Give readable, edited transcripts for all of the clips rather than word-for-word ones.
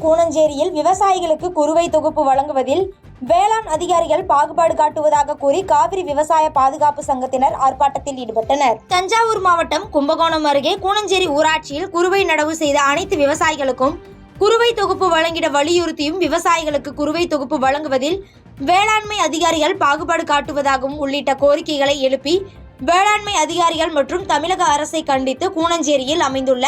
கூனஞ்சேரியில் விவசாயிகளுக்கு குறுவை தொகுப்பு வழங்குவதில் வேளாண் அதிகாரிகள் பாகுபாடு காட்டுவதாக கூறி காவிரி விவசாய பாதுகாப்பு சங்கத்தினர் ஆர்ப்பாட்டத்தில் ஈடுபட்டனர். தஞ்சாவூர் மாவட்டம் கும்பகோணம் அருகே கூனஞ்சேரி ஊராட்சியில் குறுவை நடவு செய்த அனைத்து விவசாயிகளுக்கும் குறுவை தொகுப்பு வழங்கிட வலியுறுத்தியும் விவசாயிகளுக்கு குறுவை தொகுப்பு வழங்குவதில் வேளாண்மை அதிகாரிகள் பாகுபாடு காட்டுவதாகவும் உள்ளிட்ட கோரிக்கைகளை எழுப்பி வேளாண்மை அதிகாரிகள் மற்றும் தமிழக அரசை கண்டித்து கூனஞ்சேரியில் அமைந்துள்ள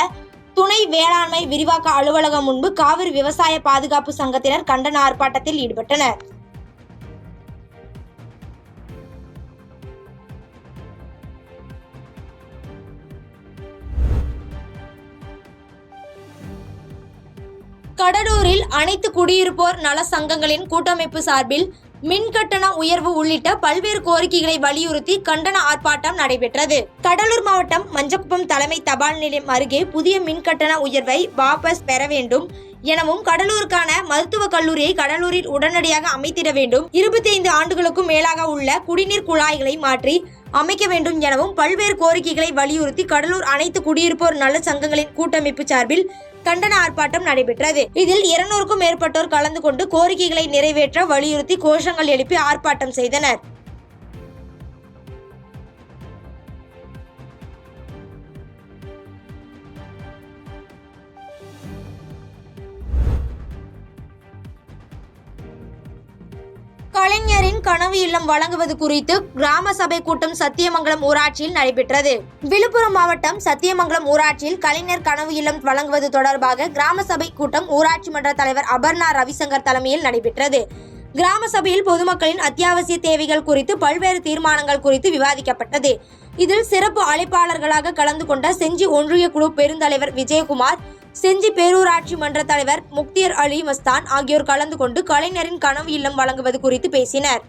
துணை வேளாண்மை விரிவாக்க அலுவலகம் முன்பு காவிரி விவசாய பாதுகாப்பு சங்கத்தினர் கண்டன ஆர்ப்பாட்டத்தில் ஈடுபட்டனர். கடலூரில் அனைத்து குடியிருப்போர் நல சங்கங்களின் கூட்டமைப்பு சார்பில் மின்கட்டண உயர்வு உள்ளிட்ட பல்வேறு கோரிக்கைகளை வலியுறுத்தி கண்டன ஆர்ப்பாட்டம் நடைபெற்றது. கடலூர் மாவட்டம் மஞ்சக்குப்பம் தலைமை தபால் நிலையம் அருகே புதிய மின்கட்டண உயர்வை வாபஸ் பெற வேண்டும் எனவும் கடலூருக்கான மருத்துவக் கல்லூரியை கடலூரில் உடனடியாக அமைத்திட வேண்டும், 25 ஆண்டுகளுக்கும் மேலாக உள்ள குடிநீர் குழாய்களை மாற்றி அமைக்க வேண்டும் எனவும் பல்வேறு கோரிக்கைகளை வலியுறுத்தி கடலூர் அனைத்து குடியிருப்போர் நல சங்கங்களின் கூட்டமைப்பு சார்பில் கண்டன ஆர்ப்பாட்டம் நடைபெற்றது. இதில் 200க்கும் மேற்பட்டோர் கலந்து கொண்டு கோரிக்கைகளை நிறைவேற்ற வலியுறுத்தி கோஷங்கள் எழுப்பி ஆர்ப்பாட்டம் செய்தனர். கலைஞரின் கனவு இல்லம் வழங்குவது குறித்து கிராம சபை கூட்டம் சத்தியமங்கலம் ஊராட்சியில் நடைபெற்றது. விழுப்புரம் மாவட்டம் சத்தியமங்கலம் ஊராட்சியில் கலைஞர் கனவு இல்லம் வழங்குவது தொடர்பாக கிராம சபை கூட்டம் ஊராட்சி மன்ற தலைவர் அபர்ணா ரவிசங்கர் தலைமையில் நடைபெற்றது. கிராம சபையில் பொதுமக்களின் அத்தியாவசிய தேவைகள் குறித்து பல்வேறு தீர்மானங்கள் குறித்து விவாதிக்கப்பட்டது. இதில் சிறப்பு அழைப்பாளர்களாக கலந்து கொண்ட செஞ்சி ஒன்றிய குழு பெருந்தலைவர் விஜயகுமார், செஞ்சி பேரூராட்சி மன்ற தலைவர் முக்தியர் அலி மஸ்தான் ஆகியோர் கலந்து கொண்டு கலைஞரின் கனவு இல்லம் வழங்குவது குறித்து பேசினர்.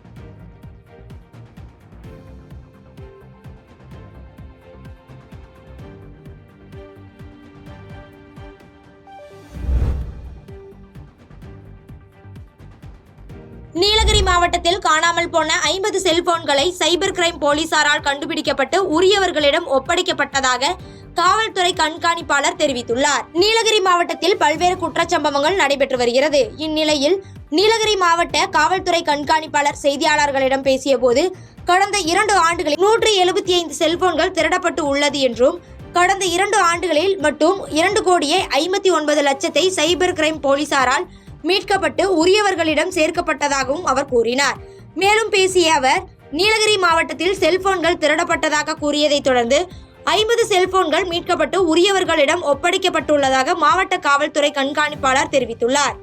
நீலகிரி மாவட்டத்தில் காணாமல் போன 50 செல்போன்களை சைபர் கிரைம் போலீசாரால் கண்டுபிடிக்கப்பட்டு உரியவர்களிடம் ஒப்படைக்கப்பட்டதாக காவல்துறை கண்காணிப்பாளர் தெரிவித்துள்ளார். நீலகிரி மாவட்டத்தில் பல்வேறு குற்றச்சம்பவங்கள் நடைபெற்று வருகிறது. இந்நிலையில் நீலகிரி மாவட்ட காவல்துறை கண்காணிப்பாளர் செய்தியாளர்களிடம் பேசிய போது, கடந்த 2 ஆண்டுகளில் 175 செல்போன்கள் திருடப்பட்டு உள்ளது என்றும், கடந்த 2 ஆண்டுகளில் மட்டும் 2,59,00,000 சைபர் கிரைம் போலீசாரால் மீட்கப்பட்டு உரியவர்களிடம் சேர்க்கப்பட்டதாகவும் அவர் கூறினார். மேலும் பேசிய அவர், நீலகிரி மாவட்டத்தில் செல்போன்கள் திருடப்பட்டதாக கூறியதை தொடர்ந்து 50 செல்போன்கள் மீட்கப்பட்டு உரியவர்களிடம் ஒப்படைக்கப்பட்டுள்ளதாக மாவட்ட காவல்துறை கண்காணிப்பாளர் தெரிவித்துள்ளார்.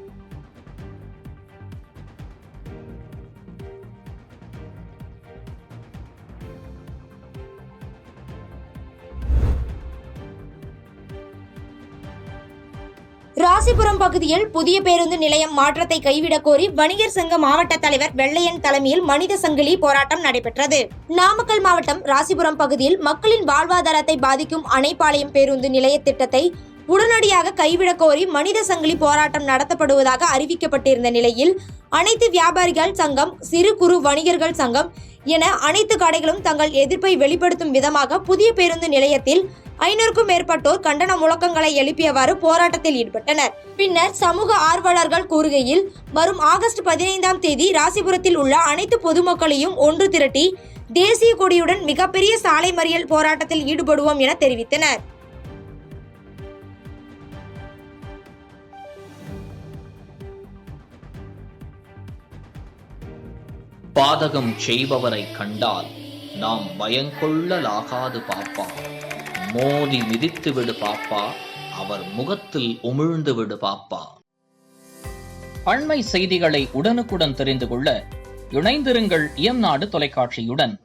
ராசிபுரம் பகுதியில் புதிய பேருந்து நிலையம் மாற்றத்தை கைவிடக் கோரி வணிகர் சங்க மாவட்ட தலைவர் வெள்ளையன் தலைமையில் மனித சங்கிலி போராட்டம் நடைபெற்றது. நாமக்கல் மாவட்டம் ராசிபுரம் பகுதியில் மக்களின் வாழ்வாதாரத்தை பாதிக்கும் அணைப்பாளையம் பேருந்து நிலைய திட்டத்தை உடனடியாக கைவிடக் கோரி மனித சங்கிலி போராட்டம் நடத்தப்படுவதாக அறிவிக்கப்பட்டிருந்த நிலையில் அனைத்து வியாபாரிகள் சங்கம், சிறு குறு வணிகர்கள் சங்கம் என அனைத்து கடைகளும் தங்கள் எதிர்ப்பை வெளிப்படுத்தும் விதமாக புதிய பேருந்து நிலையத்தில் 500க்கும் மேற்பட்டோர் கண்டன முழக்கங்களை எழுப்பியவாறு போராட்டத்தில் ஈடுபட்டனர். பின்னர் சமூக ஆர்வலர்கள் கூறுகையில், வரும் ஆகஸ்ட் 15ஆம் தேதி ராசிபுரத்தில் உள்ள அனைத்து பொதுமக்களையும் ஒன்று திரட்டி தேசிய கொடியுடன் மிகப்பெரிய சாலை மறியல் போராட்டத்தில் ஈடுபடுவோம் என தெரிவித்தனர். பாதகம் செய்பவரை கண்டால் நாம் பயங்கொள்ளலாகாது பாப்பா, மோதி மிதித்து விடு பாப்பா, அவர் முகத்தில் உமிழ்ந்து விடு பாப்பா. அண்மை செய்திகளை உடனுக்குடன் தெரிந்து கொள்ள இணைந்திருங்கள் இயம்நாடு தொலைக்காட்சியுடன்.